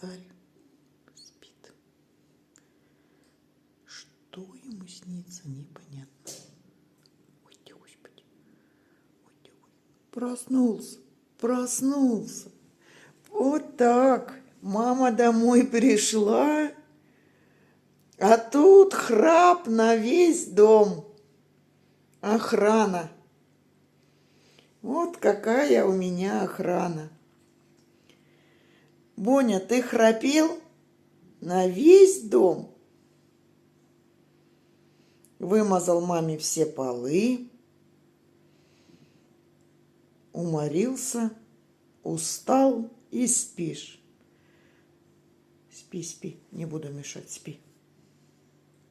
царь спит. Что ему снится, непонятно. Ой, Господи. Ой, проснулся, проснулся. Вот так. Мама домой пришла, а тут храп на весь дом. Охрана. Вот какая у меня охрана. Боня, ты храпел на весь дом? Вымазал маме все полы, уморился, устал и спишь. Спи, спи, не буду мешать, спи.